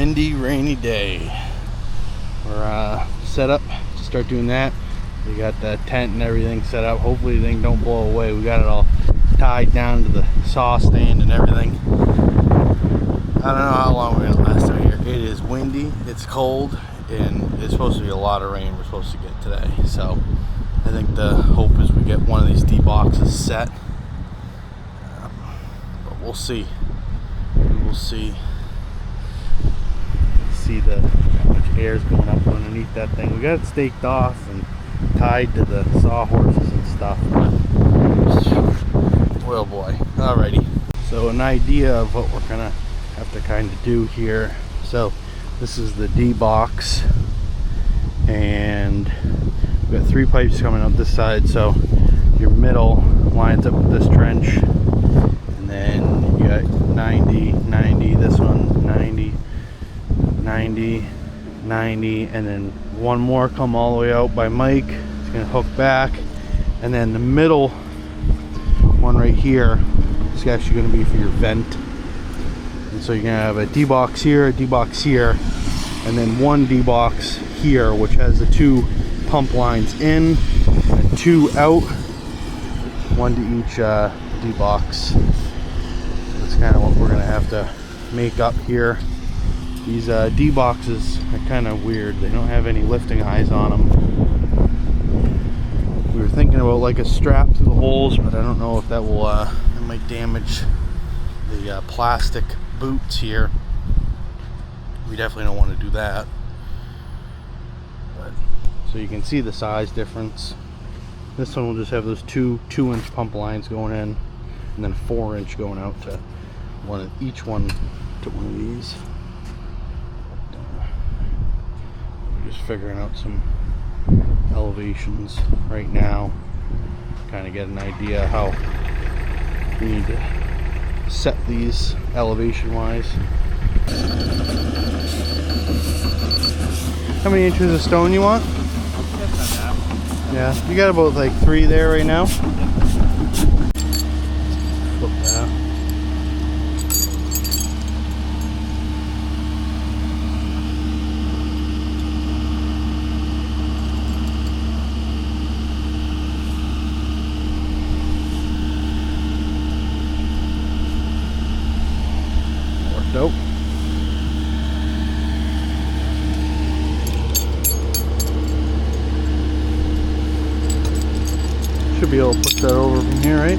windy, rainy day. We're set up to start doing that. We got the tent and everything set up. Hopefully the thing don't blow away. We got it all tied down to the saw stand and everything. I don't know how long we're gonna last out here. It is windy, it's cold, and it's supposed to be a lot of rain we're supposed to get today. So I think the hope is we get one of these dboxes set. But we'll see. We will see. See how much air is going up underneath that thing. We got it staked off and tied to the sawhorses and stuff. Well, boy. Alrighty. So an idea of what we're gonna have to kind of do here. So this is the dbox, and we got 3 pipes coming up this side. So your middle lines up with this trench, and then you got 90, 90. This one 90. 90, 90, and then one more come all the way out by Mike. It's gonna hook back, and then the middle one right here is actually gonna be for your vent. And so you're gonna have a dbox here, a dbox here, and then one dbox here, which has the 2 pump lines in and 2 out, one to each dbox. That's kind of what we're gonna have to make up here. These dboxes are kind of weird. They don't have any lifting eyes on them. We were thinking about like a strap to the holes, but I don't know if that will it might damage the plastic boots here. We definitely don't want to do that. But, so you can see the size difference. This one will just have those 2-inch pump lines going in, and then 4-inch going out to each one to one of these. Just figuring out some elevations right now, kind of get an idea how we need to set these elevation wise. How many inches of stone you want? Yeah, you got about like 3 there right now. Flip that. Nope. Should be able to push that over from here, right?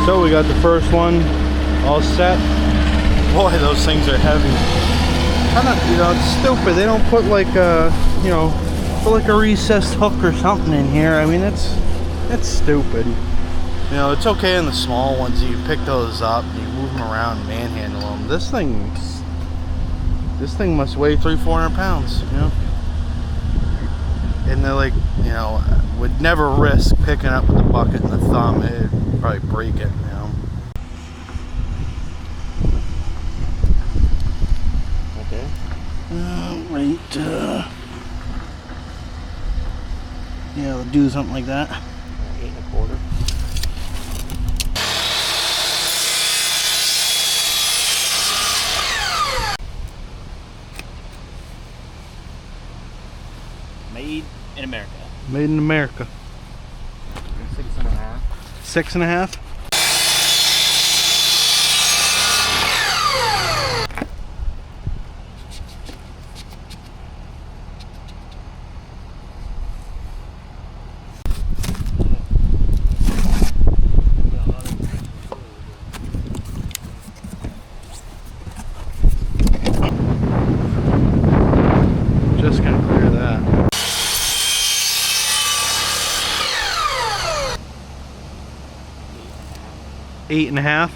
So we got the first one all set. Boy, those things are heavy. Kind of, it's stupid. They don't put like a, put like a recessed hook or something in here. I mean, that's stupid. It's okay in the small ones. You pick those up, you move them around, manhandle them. This thing must weigh 300-400 pounds. And they're like, would never risk picking up with the bucket and the thumb. It'd probably break it, Okay. Right. Yeah, we'll do something like that. 8 1/4. Made in America. Made in America. 6.5. 6.5? Just gonna clear that. 8.5.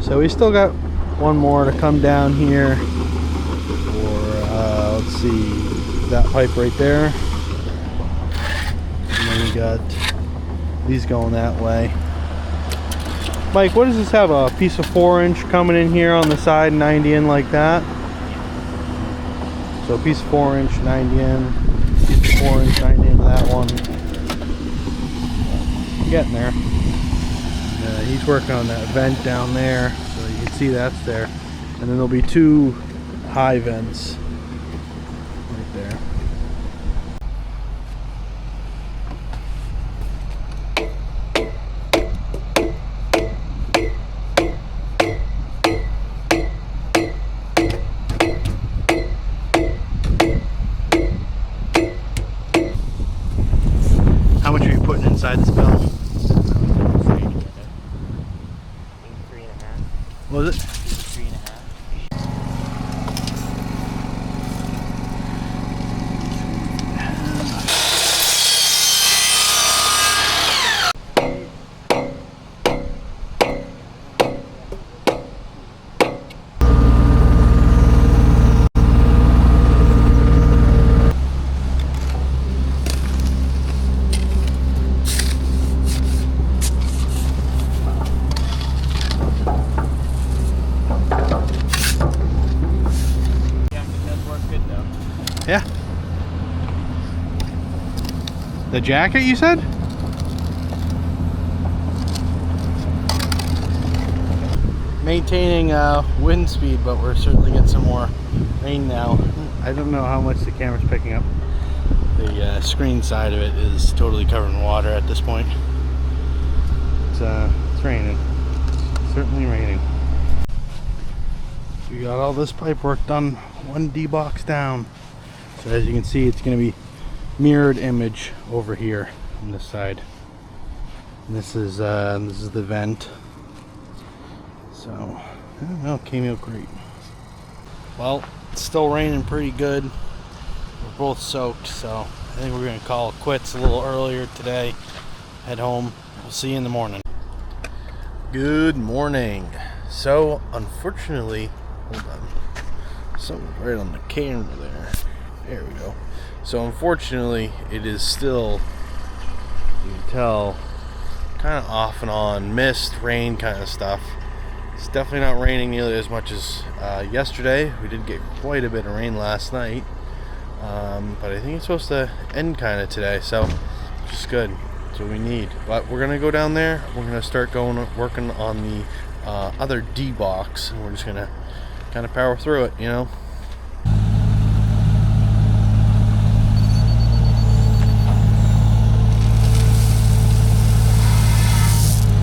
So we still got one more to come down here. Let's see, that pipe right there. And then we got these going that way. Mike, what does this have? A piece of 4-inch coming in here on the side, 90 in like that? So a piece of 4-inch, 90 in, piece of 4-inch, 90 in that one. Getting there. He's working on that vent down there, so you can see that's there. And then there'll be 2 high vents right there. How much are you putting inside this bell? 3.5. What was it? 3.5. Yeah. The jacket, you said? Maintaining wind speed, but we're certainly getting some more rain now. I don't know how much the camera's picking up. The screen side of it is totally covered in water at this point. It's raining. It's certainly raining. We got all this pipe work done, 1 dbox down. So as you can see, it's going to be mirrored image over here on this side. And this is the vent. So I don't know, it came out great. Well, it's still raining pretty good. We're both soaked, so I think we're going to call it quits a little earlier today. Head home. We'll see you in the morning. Good morning. So unfortunately, hold on. Something's right on the camera there. There we go. So unfortunately, it is still, you can tell, kind of off and on, mist, rain kind of stuff. It's definitely not raining nearly as much as yesterday. We did get quite a bit of rain last night, but I think it's supposed to end kind of today, so which is good. That's what we need. But we're gonna go down there. We're gonna start working on the other dbox, and we're just gonna kind of power through it, you know.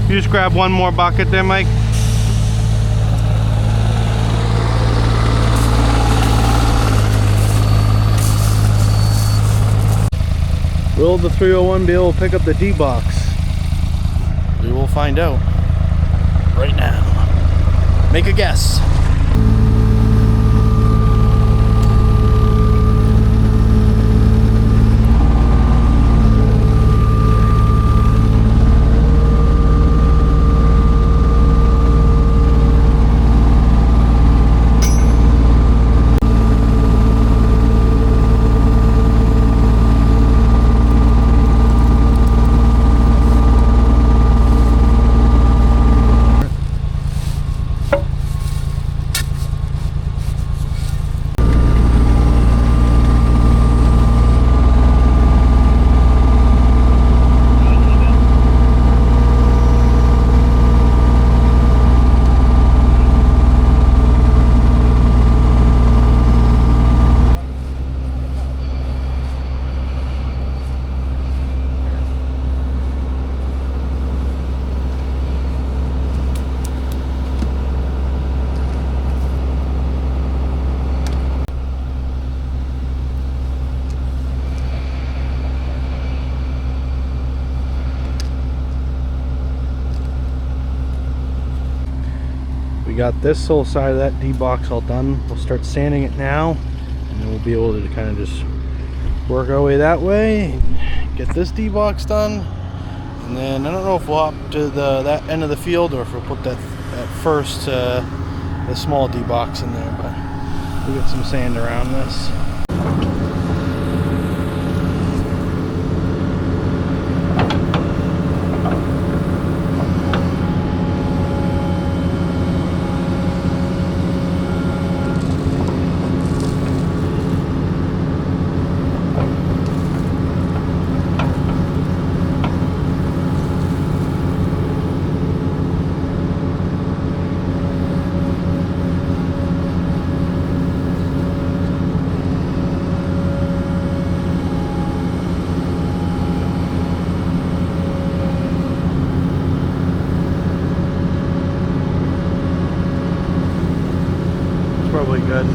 You just grab one more bucket there, Mike. Will the 301 be able to pick up the dbox? We will find out right now. Make a guess. We got this whole side of that dbox all done. We'll start sanding it now, and then we'll be able to kind of just work our way that way, get this dbox done, and then I don't know if we'll hop to that end of the field or if we'll put that at first the small dbox in there, but we got some sand around this. Probably good.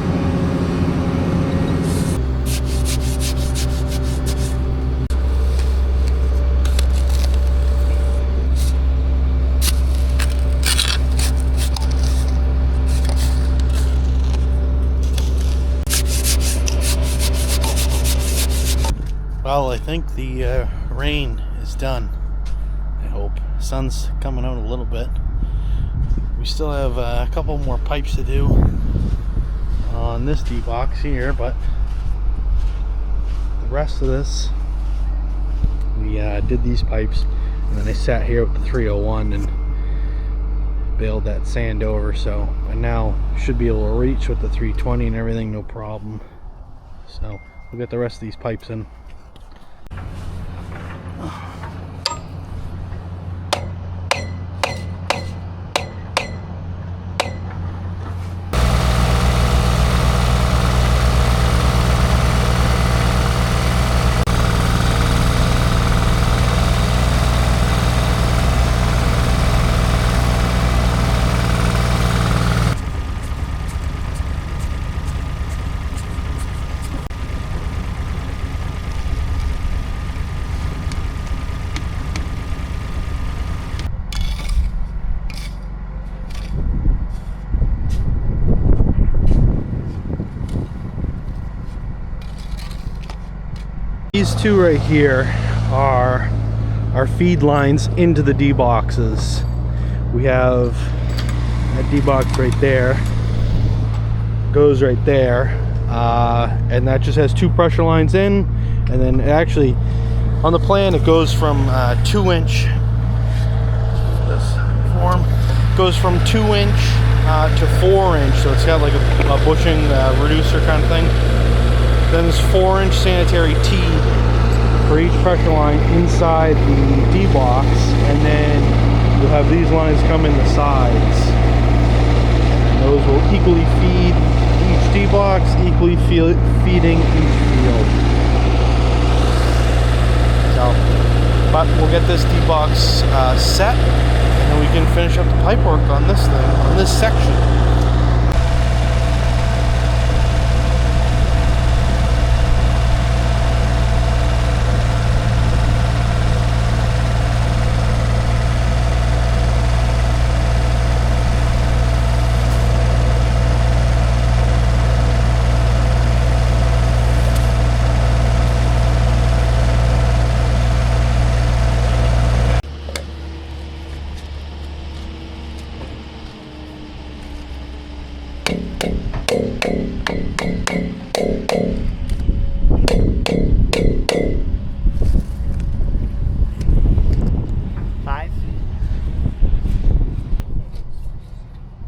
Well, I think the rain is done. I hope. Sun's coming out a little bit. We still have a couple more pipes to do on this dbox here, but the rest of this, we did these pipes, and then I sat here with the 301 and bailed that sand over, so I now should be able to reach with the 320 and everything, no problem. So we'll get the rest of these pipes in. These two right here are our feed lines into the dboxes. We have that dbox right there, goes right there, and that just has two pressure lines in, and then actually on the plan it goes from 2-inch, this form goes from 2-inch to 4-inch, so it's got like a bushing reducer kind of thing. Then there's 4-inch sanitary tee for each pressure line inside the dbox, and then you'll have these lines come in the sides. And those will equally feed each dbox, equally feeding each field. So, but we'll get this dbox set, and then we can finish up the pipe work on this thing, on this section.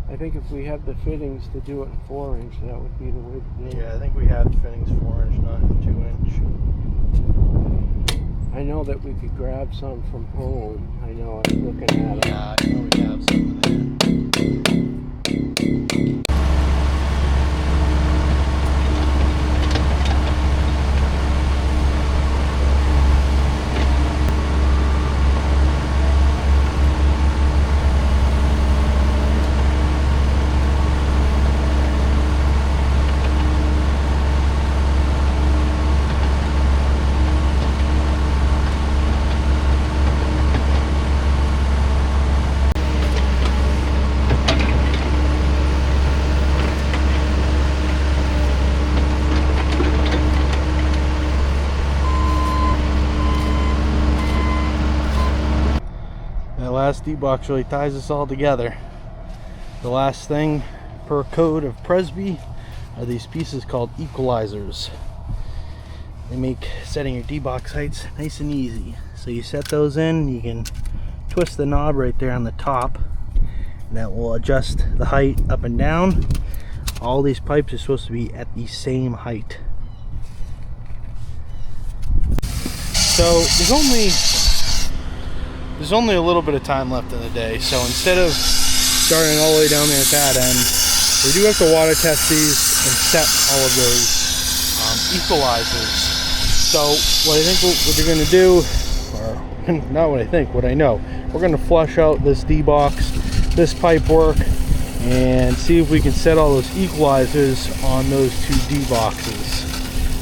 I think if we had the fittings to do it in 4-inch, that would be the way to do it. Yeah, I think we have the fittings 4-inch, not 2-inch. I know that we could grab some from home. I know I was looking at it. Yeah, I know we have some there. That last dbox really ties us all together. The last thing per code of Presby are these pieces called equalizers. They make setting your dbox heights nice and easy. So you set those in, you can twist the knob right there on the top, and that will adjust the height up and down. All these pipes are supposed to be at the same height. So there's only a little bit of time left in the day, so instead of starting all the way down there at that end, we do have to water test these and set all of those equalizers. So what I think what you're going to do, or not what I think, what I know, we're going to flush out this dbox, this pipe work, and see if we can set all those equalizers on those two dboxes.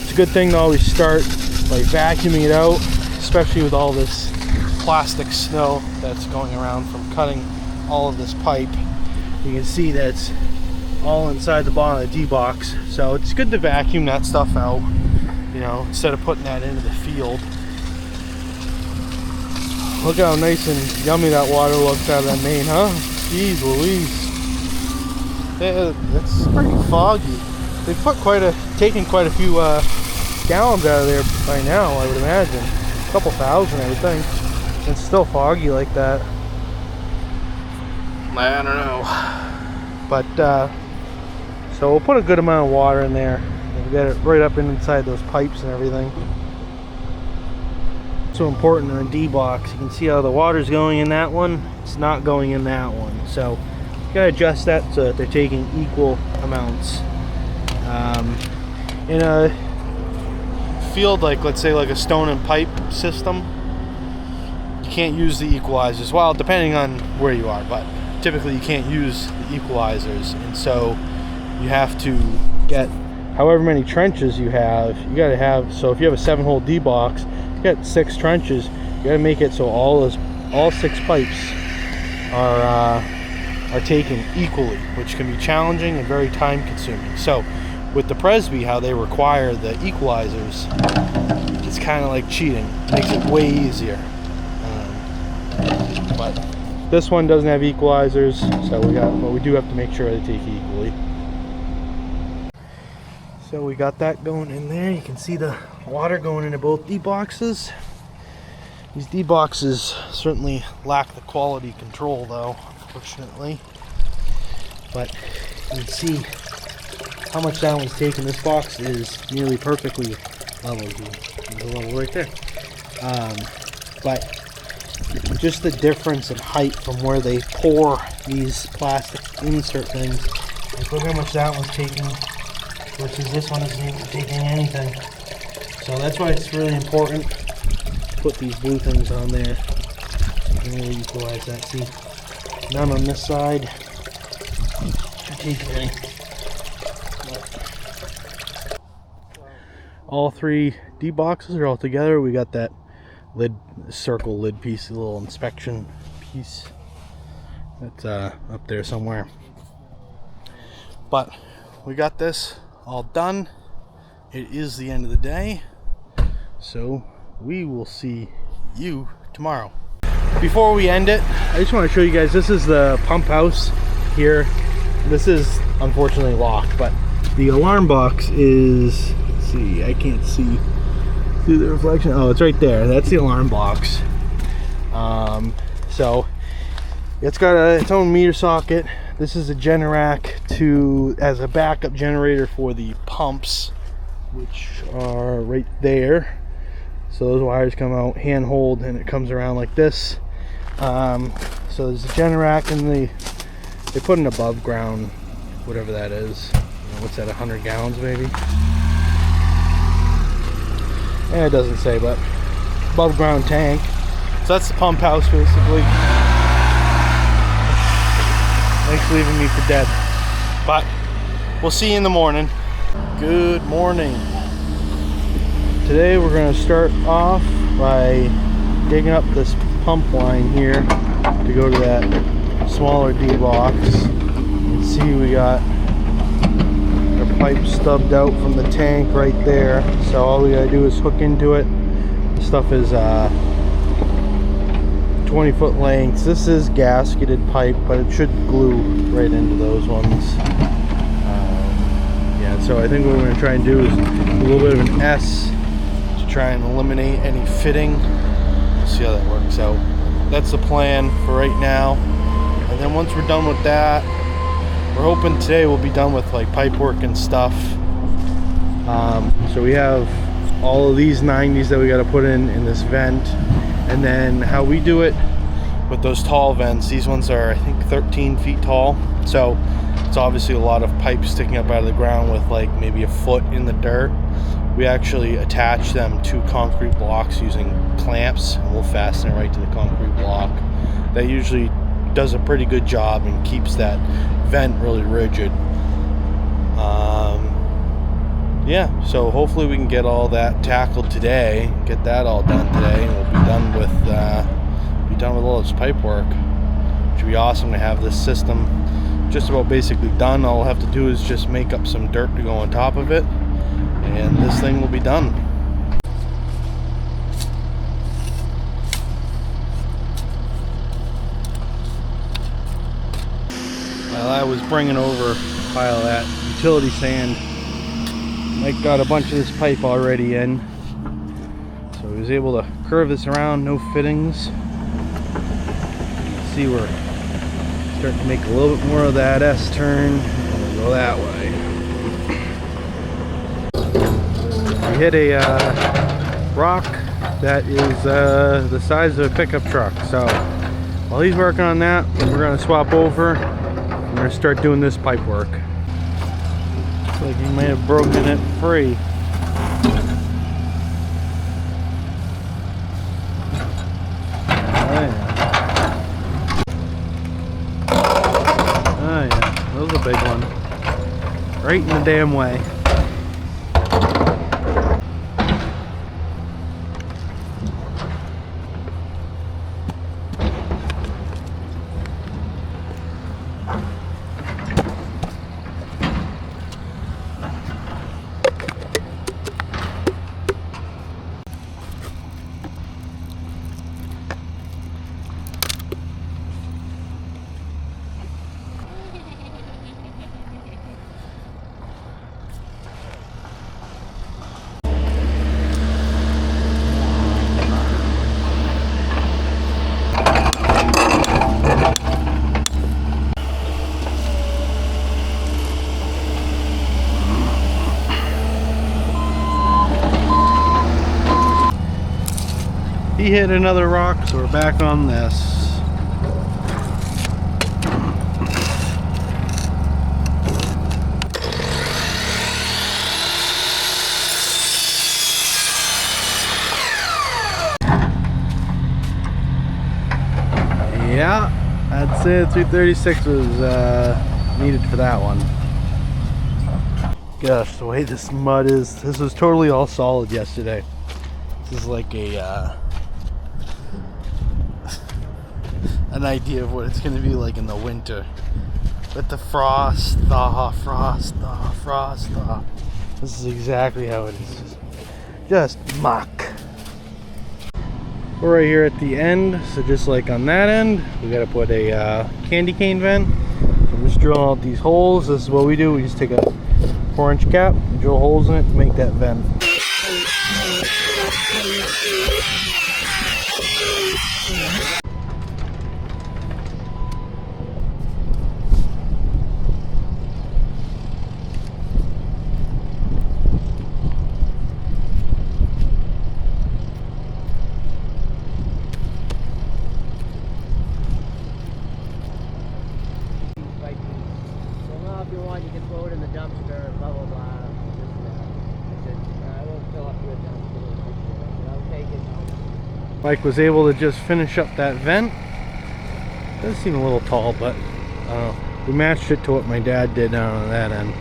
It's a good thing to always start by vacuuming it out, especially with all this plastic snow that's going around from cutting all of this pipe. You can see that it's all inside the bottom of the dbox, so it's good to vacuum that stuff out, you know, instead of putting that into the field. Look how nice and yummy that water looks out of that main, huh? Jeez Louise. It's pretty foggy. They've taken quite a few gallons out of there by now, I would imagine. A couple thousand, I would think. It's still foggy like that. I don't know. But, so we'll put a good amount of water in there. We'll get it right up inside those pipes and everything. So important in a dbox, you can see how the water's going in that one. It's not going in that one. So you gotta adjust that so that they're taking equal amounts. In a field like, let's say, like a stone and pipe system, you can't use the equalizers. Well, depending on where you are, but typically you can't use the equalizers, and so you have to get however many trenches you have. You got to have, so if you have a 7-hole dbox, you got 6 trenches. You got to make it so all 6 pipes are taken equally, which can be challenging and very time consuming. So with the Presby, how they require the equalizers, it's kind of like cheating. It makes it way easier. But this one doesn't have equalizers, so but we do have to make sure they take equally. So we got that going in there. You can see the water going into both dboxes. These dboxes certainly lack the quality control, though, unfortunately. But you can see how much that one's taken. This box is nearly perfectly level. There's a level right there. But just the difference in height from where they pour these plastic insert things. Like, look how much that one's taking versus this one isn't even taking anything. So that's why it's really important to put these blue things on there. You can really equalize that. See, none on this side should take any. All 3 dboxes are all together. We got that circle lid piece, a little inspection piece that's up there somewhere. But we got this all done. It is the end of the day, so we will see you tomorrow. Before we end it, I just want to show you guys, this is the pump house here. This is unfortunately locked, but the alarm box is, let's see, I can't see through the reflection. Oh, it's right there. That's the alarm box. So it's got its own meter socket. This is a Generac as a backup generator for the pumps, which are right there. So those wires come out handhold and it comes around like this. So there's a Generac, and they put an above ground, whatever that is. What's that, 100 gallons maybe? It doesn't say, but above ground tank. So that's the pump house basically. Thanks leaving me for dead. But we'll see you in the morning. Good morning. Today we're going to start off by digging up this pump line here to go to that smaller dbox. And see, we got our pipe stubbed out from the tank right there. So all we gotta do is hook into it. The stuff is 20-foot lengths. This is gasketed pipe, but it should glue right into those ones. Yeah, so I think what we're going to try and do is a little bit of an S to try and eliminate any fitting. We'll see how that works out. That's the plan for right now. And then once we're done with that, we're hoping today we'll be done with like pipe work and stuff. So we have all of these 90s that we got to put in this vent, and then how we do it with those tall vents, these ones are I think 13 feet tall, so it's obviously a lot of pipe sticking up out of the ground with like maybe a foot in the dirt. We actually attach them to concrete blocks using clamps, and we'll fasten it right to the concrete block. That usually does a pretty good job and keeps that vent really rigid. Yeah, so hopefully we can get all that tackled today, get that all done today, and we'll be done with all this pipe work. Which would be awesome to have this system just about basically done. All I'll have to do is just make up some dirt to go on top of it, and this thing will be done. While I was bringing over a pile of that utility sand, Mike got a bunch of this pipe already in, so he was able to curve this around, no fittings. You can see we're starting to make a little bit more of that S turn, and we'll go that way. We hit a rock that is the size of a pickup truck, so while he's working on that, we're going to swap over. We're going to start doing this pipe work. Looks like he may have broken it free. Oh yeah, that was a big one. Right in the damn way. He hit another rock, so we're back on this. Yeah, I'd say 336 was needed for that one. Gosh, the way this mud is, this was totally all solid yesterday. This is like an idea of what it's going to be like in the winter with the frost, thaw, frost, thaw, frost, thaw. This is exactly how it is, just muck. We're right here at the end, so just like on that end, we got to put a candy cane vent. So I'm just drilling out these holes. This is what we do. We just take a 4-inch cap, drill holes in it to make that vent. If you want, you can throw it in the dumpster, blah blah blah. I said, I won't fill up your dumpster. I'll take it. Mike was able to just finish up that vent. Does seem a little tall, but we matched it to what my dad did down on that end.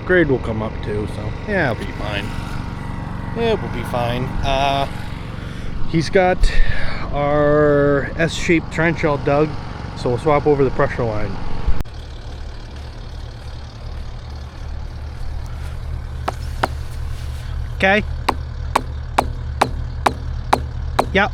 Grade will come up too, so yeah, it'll be fine. It will be fine. He's got our S-shaped trench all dug, so we'll swap over the pressure line. Okay. Yep.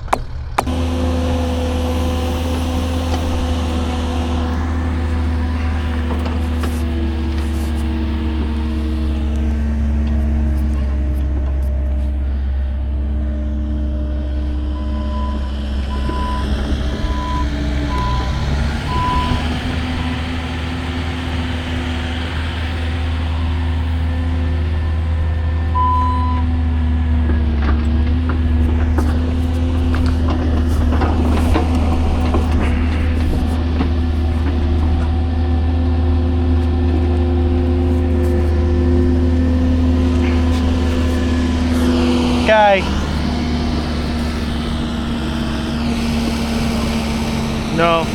guy. No.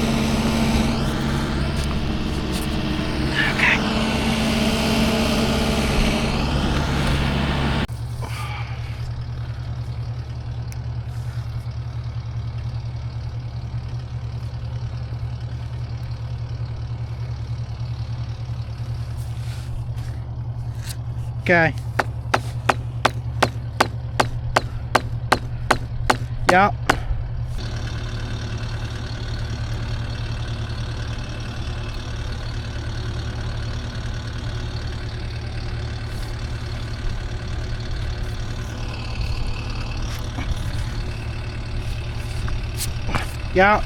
Okay. Okay. Yeah. Yeah.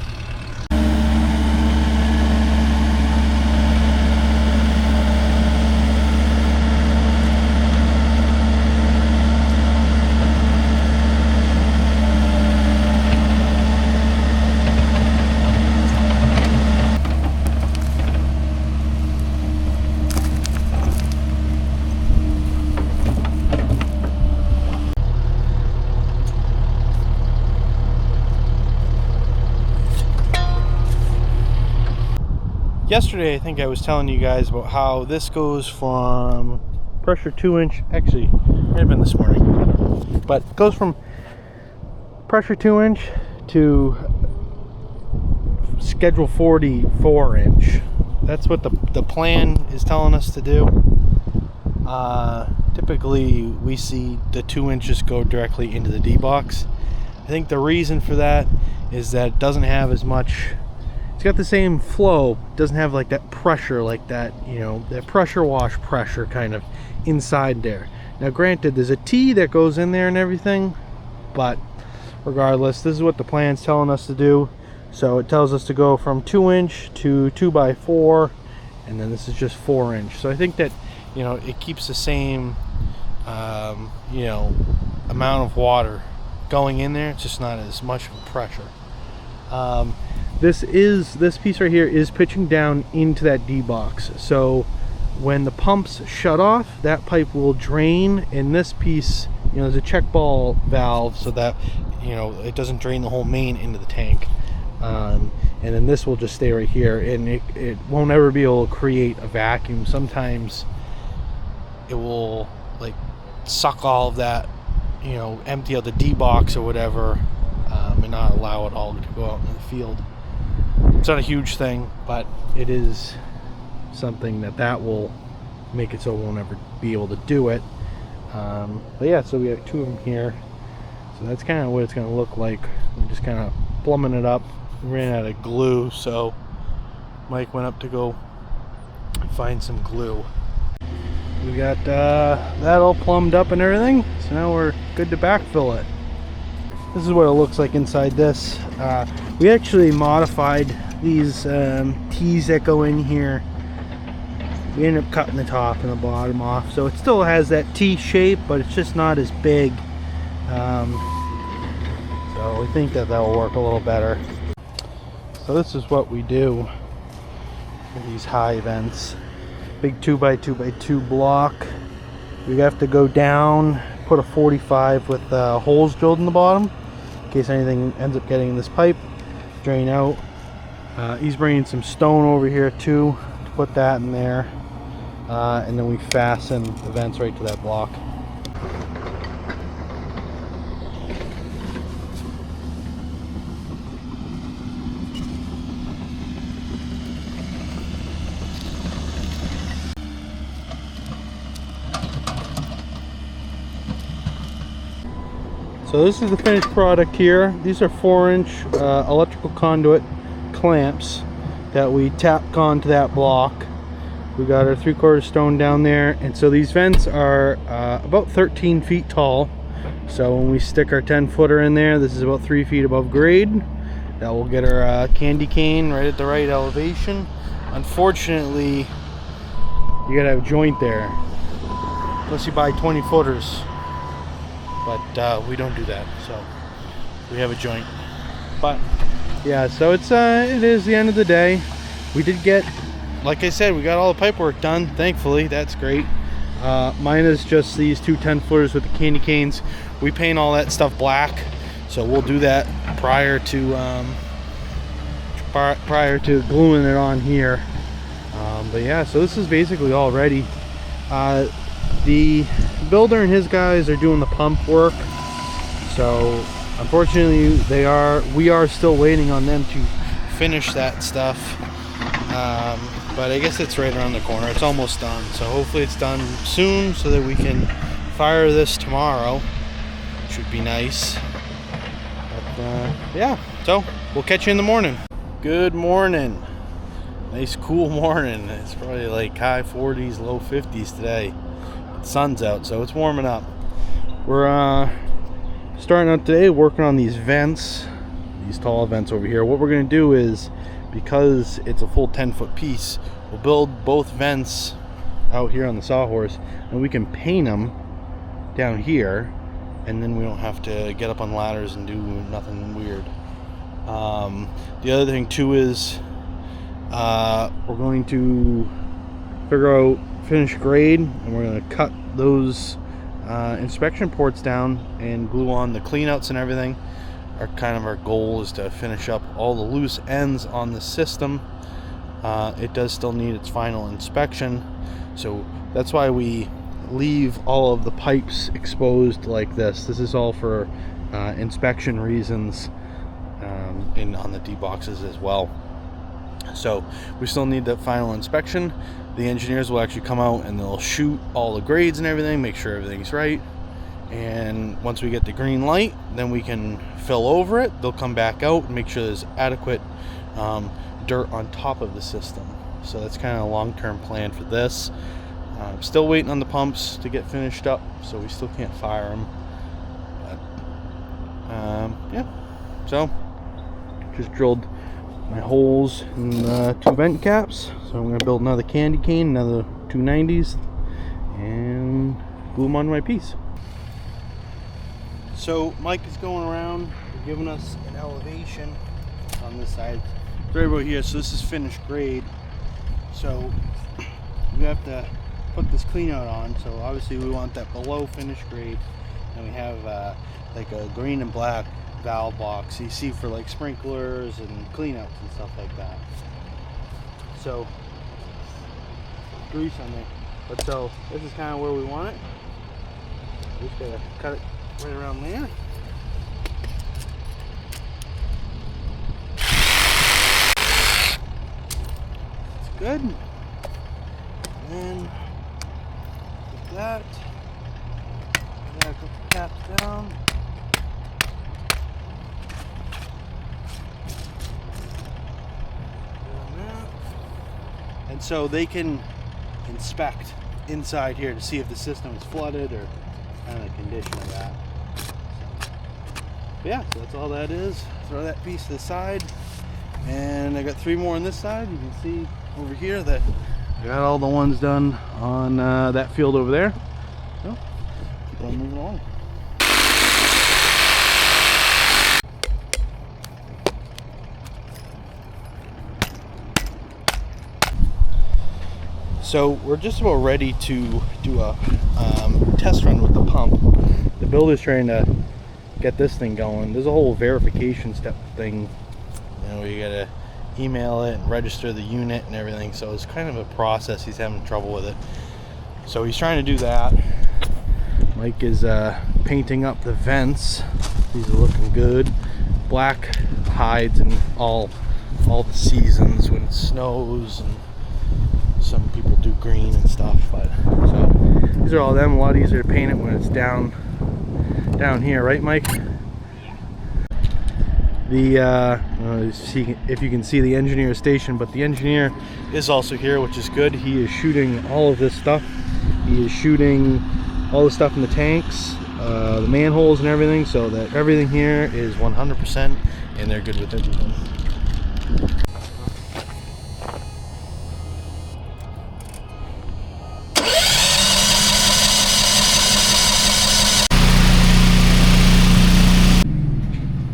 Yesterday, I think I was telling you guys about how this goes from pressure 2-inch, actually, it might have been this morning, I don't know, but it goes from pressure 2-inch to schedule 40 4-inch. That's what the plan is telling us to do. Typically, we see the 2 inches go directly into the dbox. I think the reason for that is that it doesn't have as much. It's got the same flow, doesn't have like that pressure, like that, you know, that pressure wash pressure kind of inside there. Now granted, there's a T that goes in there and everything, but regardless, this is what the plan's telling us to do. So it tells us to go from 2-inch to 2x4, and then this is just 4-inch. So I think that, you know, it keeps the same you know, amount of water going in there. It's just not as much of a pressure. This piece right here is pitching down into that dbox. So when the pumps shut off, that pipe will drain, and this piece, you know, there's a check ball valve so that, you know, it doesn't drain the whole main into the tank. And then this will just stay right here, and it won't ever be able to create a vacuum. Sometimes it will like suck all of that, you know, empty out the dbox or whatever, and not allow it all to go out in the field. It's not a huge thing, but it is something that will make it so it won't ever be able to do it. But yeah, so we have two of them here. So that's kind of what it's going to look like. We're just kind of plumbing it up. We ran out of glue, so Mike went up to go find some glue. We got that all plumbed up and everything, so now we're good to backfill it. This is what it looks like inside this. We actually modified these T's that go in here. We ended up cutting the top and the bottom off, so it still has that T shape, but it's just not as big. So we think that will work a little better. So this is what we do with these high vents. Big 2x2x2 block. We have to go down, put a 45 with holes drilled in the bottom in case anything ends up getting in this pipe. Drain out. He's bringing some stone over here too to put that in there, and then we fasten the vents right to that block. So this is the finished product here. These are 4-inch electrical conduit clamps that we tapped onto that block. We got our 3/4 stone down there, and so these vents are about 13 feet tall. So when we stick our 10-footer in there, this is about 3 feet above grade. That will get our candy cane right at the right elevation. Unfortunately, you gotta have a joint there, unless you buy 20 footers. But we don't do that, so we have a joint. But yeah, so it is the end of the day. We did get, like I said, we got all the pipe work done, thankfully. That's great. Mine is just these two 10-footers with the candy canes. we paint all that stuff black, so we'll do that prior to gluing it on here. But yeah, so this is basically all ready. The builder and his guys are doing the pump work, so unfortunately we are still waiting on them to finish that stuff. But I guess it's right around the corner. It's almost done, so hopefully it's done soon so that we can fire this tomorrow. Should be nice. But yeah, so we'll catch you in the morning. Good morning. Nice cool morning. It's probably like high 40s, low 50s today. The sun's out, so it's warming up. We're starting out today working on these vents, these tall vents over here. What we're going to do is, because it's a full 10-foot piece, we'll build both vents out here on the sawhorse, and we can paint them down here, and then we don't have to get up on ladders and do nothing weird. The other thing too is we're going to figure out finish grade, and we're going to cut those inspection ports down and glue on the cleanouts and everything. Our goal is to finish up all the loose ends on the system. It does still need its final inspection, so that's why we leave all of the pipes exposed like this. This is all for inspection reasons, and on the dboxes as well. So we still need that final inspection. The engineers will actually come out and they'll shoot all the grades and everything, make sure everything's right. And once we get the green light, then we can fill over it. They'll come back out and make sure there's adequate dirt on top of the system. So that's kind of a long-term plan for this. Still waiting on the pumps to get finished up, so we still can't fire them. But yeah, so just drilled my holes in the 2 vent caps. So I'm going to build another candy cane, another 290s, and glue them onto my piece. So Mike is going around giving us an elevation on this side. Right about here, so this is finished grade. So we have to put this clean out on, so obviously we want that below finished grade. And we have like a green and black valve box you see for like sprinklers and cleanouts and stuff like that. So grease on there. But so this is kind of where we want it. Just gotta cut it right around there. It's good. And then with that, I gotta put the caps down. And so they can inspect inside here to see if the system is flooded or kind of the condition of that. But yeah, so that's all that is. Throw that piece to the side, and I got 3 more on this side. You can see over here that I got all the ones done on that field over there. So keep on moving along. So we're just about ready to do a test run with the pump. The builder's trying to get this thing going. There's a whole verification step thing. You know, you gotta email it and register the unit and everything. So it's kind of a process. He's having trouble with it. So he's trying to do that. Mike is painting up the vents. These are looking good. Black hides in all the seasons when it snows, and some people do green and stuff. But so these are all them. A lot easier to paint it when it's down here, right, Mike? The if you can see the engineer station, but the engineer is also here, which is good. He is shooting all of this stuff. He is shooting all the stuff in the tanks, the manholes and everything, so that everything here is 100% and they're good with everything.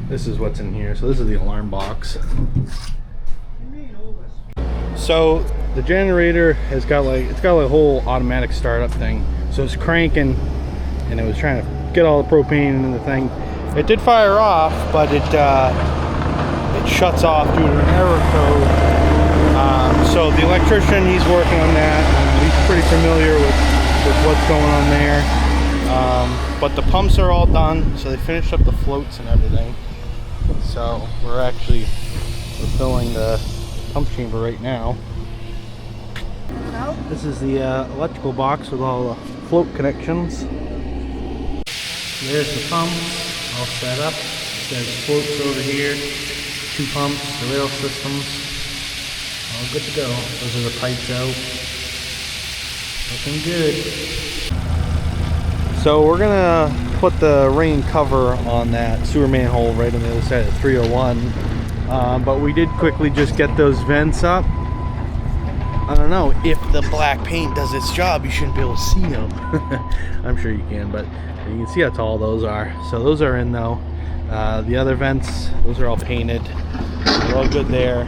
This is what's in here. So this is the alarm box. So the generator has got like, it's got like a whole automatic startup thing. So it's cranking, and it was trying to get all the propane in the thing. It did fire off, but it shuts off due to an error code. So the electrician, he's working on that. He's pretty familiar with what's going on there. But the pumps are all done, so they finished up the floats and everything. So we're filling the pump chamber right now. This is the electrical box with all the float connections. There's the pump all set up. There's floats over here, 2 pumps, the rail systems, all good to go. Those are the pipes out. Looking good. So we're gonna put the rain cover on that sewer manhole right on the other side of 301. But we did quickly just get those vents up. I don't know, if the black paint does its job, you shouldn't be able to see them. I'm sure you can, but you can see how tall those are. So those are in though. The other vents, those are all painted. They're all good there.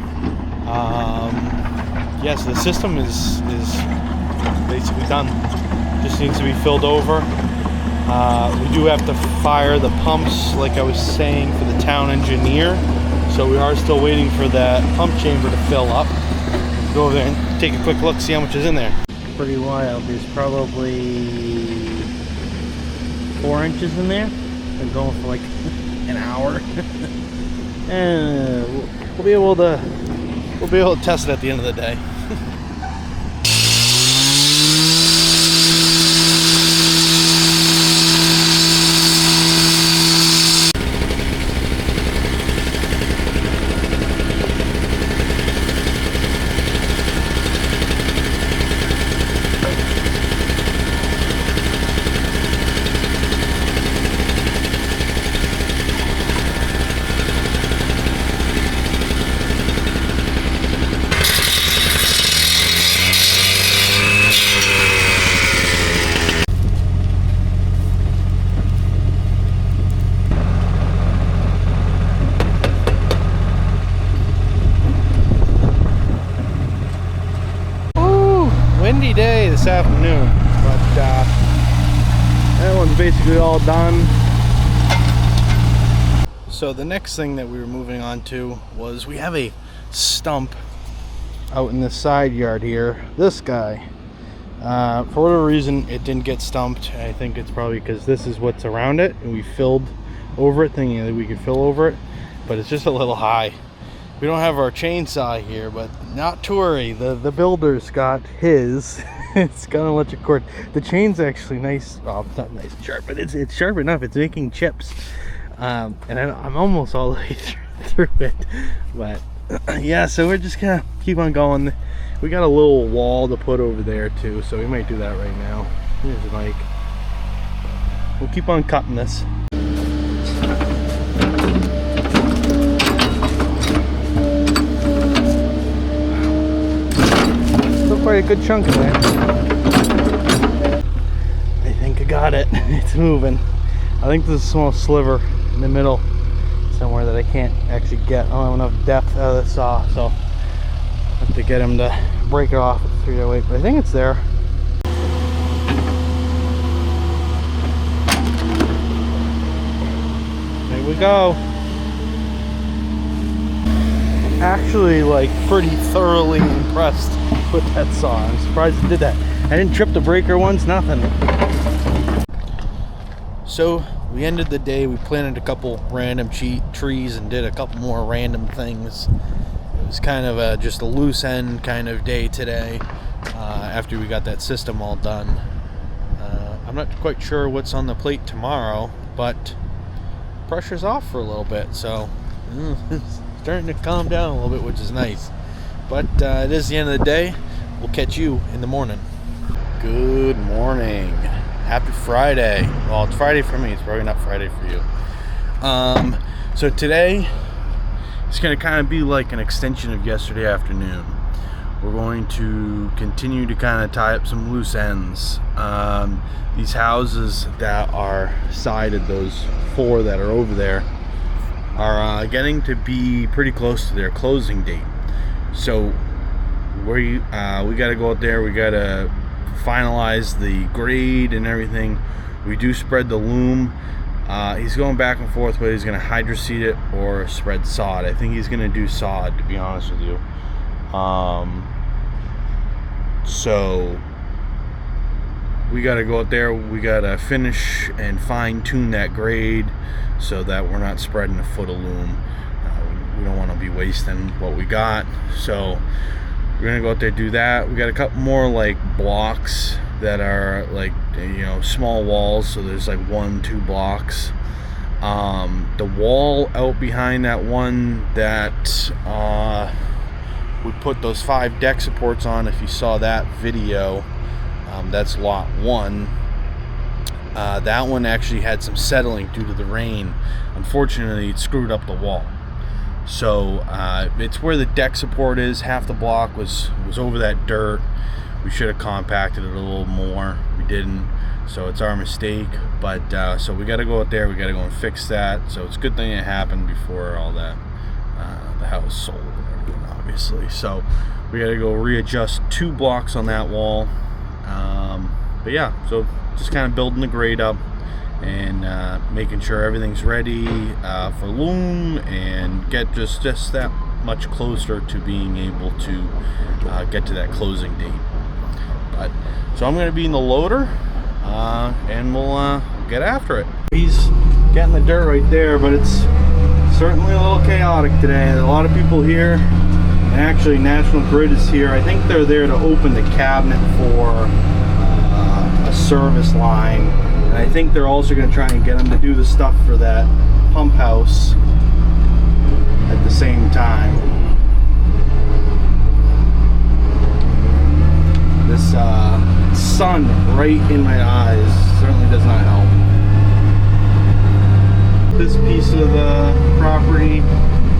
Yes, the system is basically done. Just needs to be filled over. We do have to fire the pumps, like I was saying, for the town engineer. So we are still waiting for that pump chamber to fill up. Go over there and take a quick look, see how much is in there. Pretty wild. There's probably 4 inches in there. Been going for like an hour. And we'll be able to test it at the end of the day. Windy day this afternoon, but that one's basically all done. So the next thing that we were moving on to was we have a stump out in the side yard here. This guy, for whatever reason, it didn't get stumped. I think it's probably because this is what's around it, and we filled over it, thinking that we could fill over it, but it's just a little high. We don't have our chainsaw here, but not to worry. The builder's got his. It's got an electric cord. The chain's actually nice. Well, it's not nice and sharp, but it's sharp enough. It's making chips. And I'm almost all the way through it. But yeah, so we're just gonna keep on going. We got a little wall to put over there too, so we might do that right now. Here's the mic. We'll keep on cutting this. Quite a good chunk of that. I think I got it. It's moving. I think there's a small sliver in the middle somewhere that I can't actually get. I don't have enough depth out of the saw, so I have to get him to break it off with the 308, but I think it's there. There we go. Actually, like, pretty thoroughly impressed with that saw. I'm surprised it did that. I didn't trip the breaker once, nothing. So we ended the day, we planted a couple random trees and did a couple more random things. It was kind of just a loose end kind of day today, after we got that system all done. I'm not quite sure what's on the plate tomorrow, but pressure's off for a little bit, so it's starting to calm down a little bit, which is nice. But it is the end of the day. We'll catch you in the morning. Good morning. Happy Friday. Well, it's Friday for me. It's probably not Friday for you. So today, it's going to kind of be like an extension of yesterday afternoon. We're going to continue to kind of tie up some loose ends. These houses that are sided, those 4 that are over there, are getting to be pretty close to their closing date. So we got to go out there. We got to finalize the grade and everything. We do spread the loom. He's going back and forth whether he's going to hydroseed it or spread sod. I think he's going to do sod, to be honest with you. So we got to go out there. We got to finish and fine tune that grade so that we're not spreading a foot of loom. We don't want to be wasting what we got. So we're going to go out there, do that. We got a couple more like blocks that are like, you know, small walls. So there's like 1-2 blocks. The wall out behind that one that we put those 5 deck supports on, if you saw that video, that's lot 1. That one actually had some settling due to the rain. Unfortunately, it screwed up the wall. So it's where the deck support is. Half the block was over that dirt. We should have compacted it a little more. We didn't, so it's our mistake. But so we got to go out there. We got to go and fix that. So it's a good thing it happened before all that the house sold and everything, obviously. So we got to go readjust 2 blocks on that wall. But yeah, so just kind of building the grade up and making sure everything's ready for loom and get just that much closer to being able to get to that closing date. But so I'm going to be in the loader and we'll get after it. He's getting the dirt right there, but it's certainly a little chaotic today. There's a lot of people here, and actually National Grid is here. I think they're there to open the cabinet for a service line, and I think they're also going to try and get them to do the stuff for that pump house at the same time. This sun right in my eyes certainly does not help. This piece of the property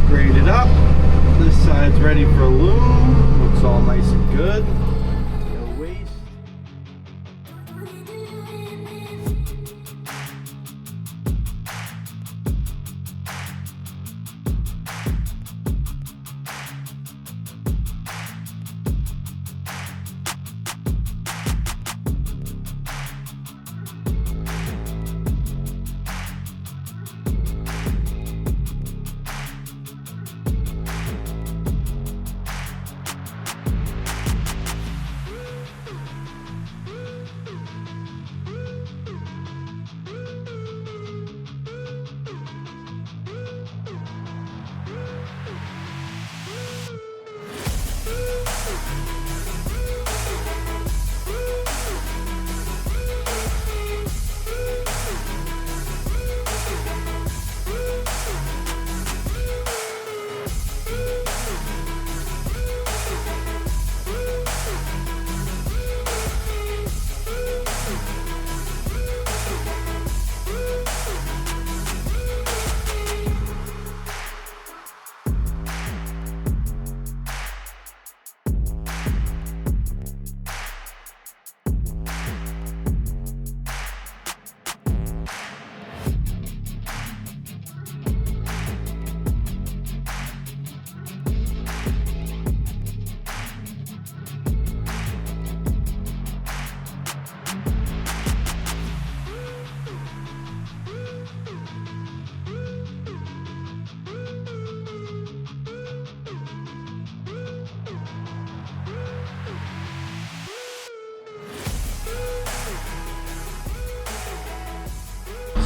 graded up. This side's ready for loom. Looks all nice and good. No waste.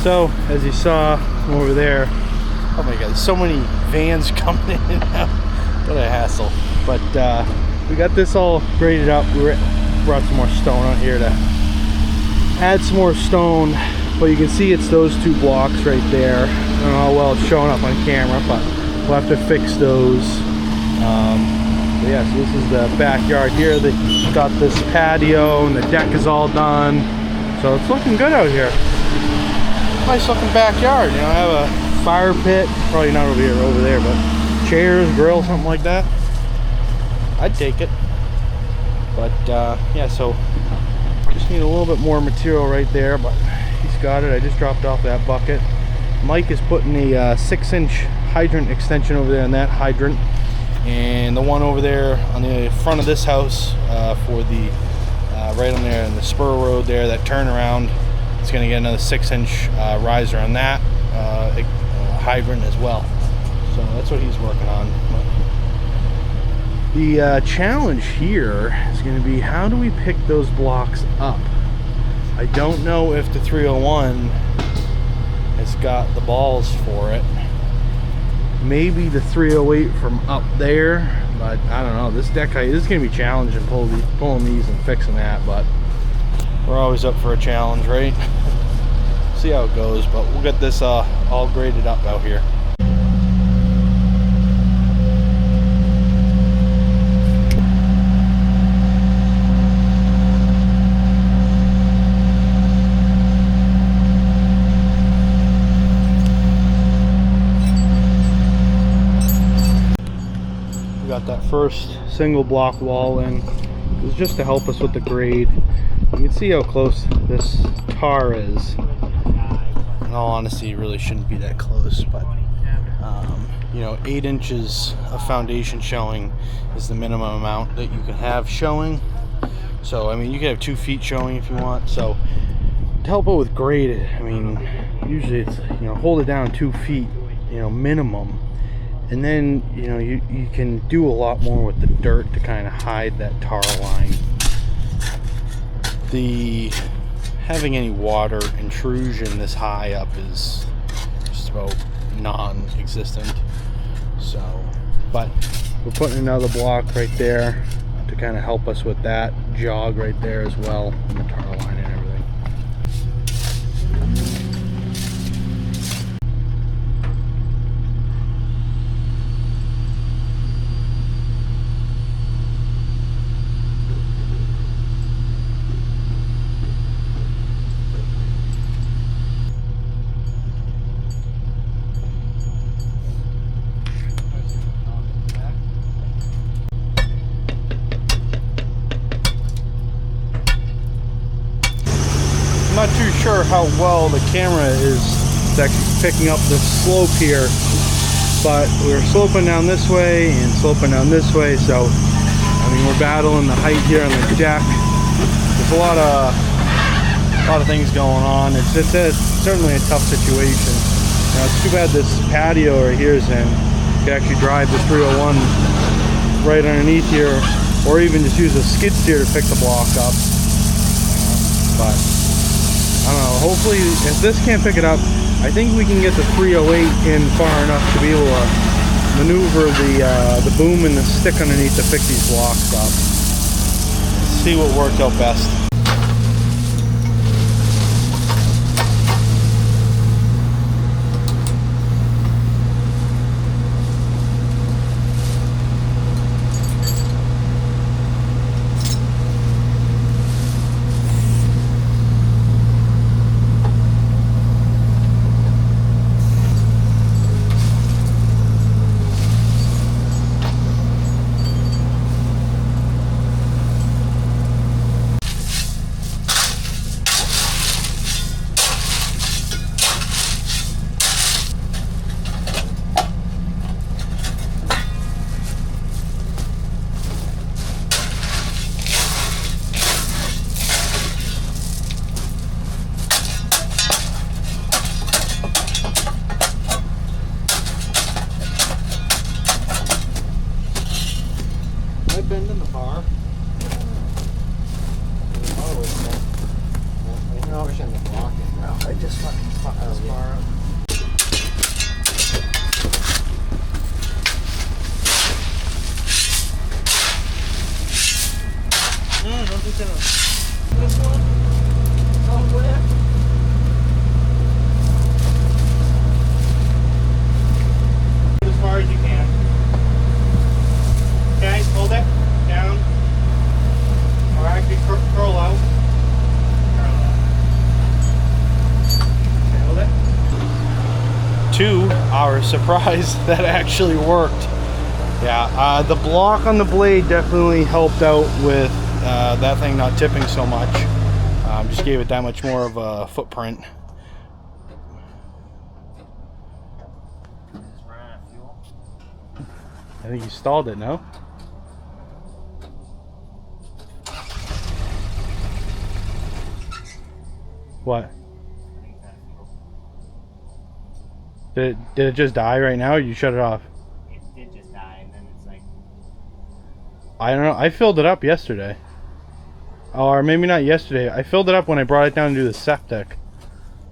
So, as you saw over there, oh my god, there's so many vans coming in and out. What a hassle. But we got this all graded up. We brought some more stone out here to add some more stone. But you can see it's those 2 blocks right there. I don't know how well it's showing up on camera, but we'll have to fix those. But yeah, so this is the backyard here. They got this patio and the deck is all done. So it's looking good out here. Nice looking backyard, you know. I have a fire pit, probably not over here, over there, but chairs, grill, something like that. I'd take it. But yeah, so just need a little bit more material right there, but he's got it. I just dropped off that bucket. Mike is putting a 6-inch hydrant extension over there on that hydrant, and the one over there on the front of this house for the right on there in the spur road there, that turnaround. It's going to get another 6-inch riser on that, hydrant as well. So that's what he's working on. The challenge here is going to be, how do we pick those blocks up? I don't know if the 301 has got the balls for it. Maybe the 308 from up there, but I don't know. This deck height, this is going to be challenging, pulling these and fixing that, but we're always up for a challenge, right? See how it goes, but we'll get this all graded up out here. Got that first single block wall in. It was just to help us with the grade. You can see how close this tar is. In all honesty, it really shouldn't be that close, but you know, 8 inches of foundation showing is the minimum amount that you can have showing. So I mean, you can have 2 feet showing if you want. So to help it with grade, I mean, usually it's, you know, hold it down 2 feet, you know, minimum. And then, you know, you can do a lot more with the dirt to kind of hide that tar line. Having any water intrusion this high up is just about non-existent. So, but we're putting another block right there to kind of help us with that jog right there as well, and the tar line and everything. I'm not too sure how well the camera is actually picking up the slope here, but we're sloping down this way and sloping down this way, so I mean, we're battling the height here on the deck. There's a lot of things going on. It's certainly a tough situation. Now, it's too bad this patio right here is in. You can actually drive the 301 right underneath here, or even just use a skid steer to pick the block up. But I don't know, hopefully if this can't pick it up, I think we can get the 308 in far enough to be able to maneuver the boom and the stick underneath to pick these blocks up. See what worked out best. Bending the bar. No, I shouldn't have blocked it. No, I just fucked this bar up. Don't do that. This one? Oh, where? As far as you can. Okay, hold it down. Or actually curl out. Okay, hold it. To our surprise, that actually worked. Yeah, the block on the blade definitely helped out with that thing not tipping so much. Just gave it that much more of a footprint. I think you stalled it, no? What? Did it just die right now, or you shut it off? It did just die, and then it's like, I don't know. I filled it up yesterday. Or maybe not yesterday. I filled it up when I brought it down to do the septic.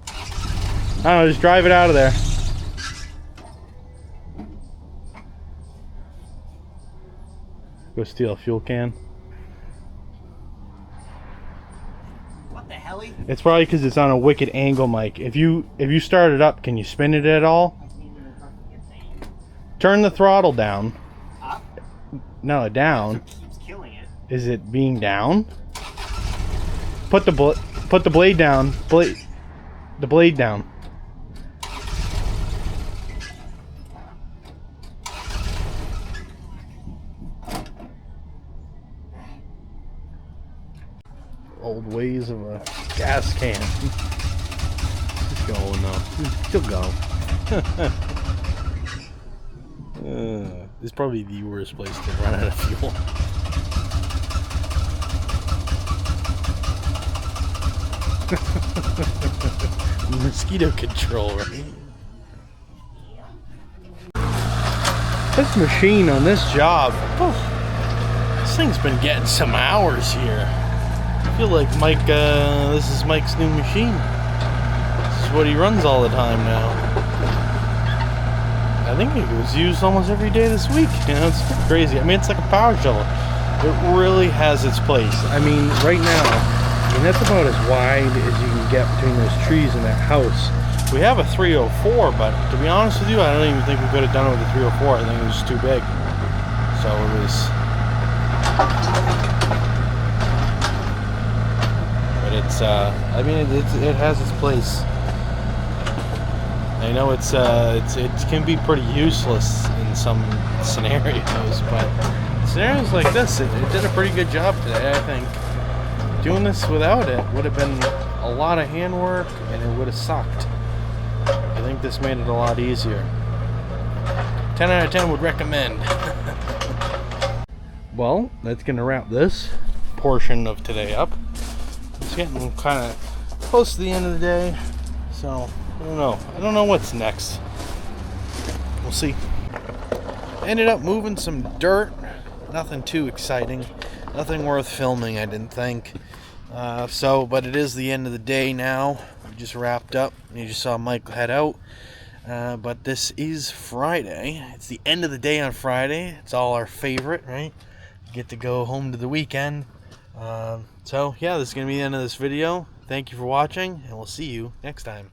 I don't know, just drive it out of there. Go steal a fuel can. what the hell? It's probably because it's on a wicked angle, Mike. If you start it up, can you spin it at all? Turn the throttle down. Up? No, down. Keeps killing it. Is it being down? Put the blade down. The blade down. Old ways of a gas can. It's going though. Still go. This is probably the worst place to run out of fuel. Mosquito control, right? This machine on this job, this thing's been getting some hours here. I feel like Mike, this is Mike's new machine. This is what he runs all the time now. I think it was used almost every day this week. You know, it's crazy. I mean, it's like a power shovel. It really has its place. I mean, right now, that's about as wide as you can get between those trees and that house. We have a 304, but to be honest with you, I don't even think we could have done it with a 304. I think it was just too big. So it was... But it's, I mean, it has its place. I know it can be pretty useless in some scenarios, but scenarios like this, it did a pretty good job today, I think. Doing this without it would have been a lot of handwork, and it would have sucked. I think this made it a lot easier. 10 out of 10 would recommend. Well, that's going to wrap this portion of today up. It's getting kind of close to the end of the day, so I don't know. I don't know what's next. We'll see. Ended up moving some dirt. Nothing too exciting. Nothing worth filming, I didn't think. But it is the end of the day now. We just wrapped up. You just saw Mike head out. But this is Friday. It's the end of the day on Friday. It's all our favorite, right? Get to go home to the weekend. So, yeah, this is going to be the end of this video. Thank you for watching, and we'll see you next time.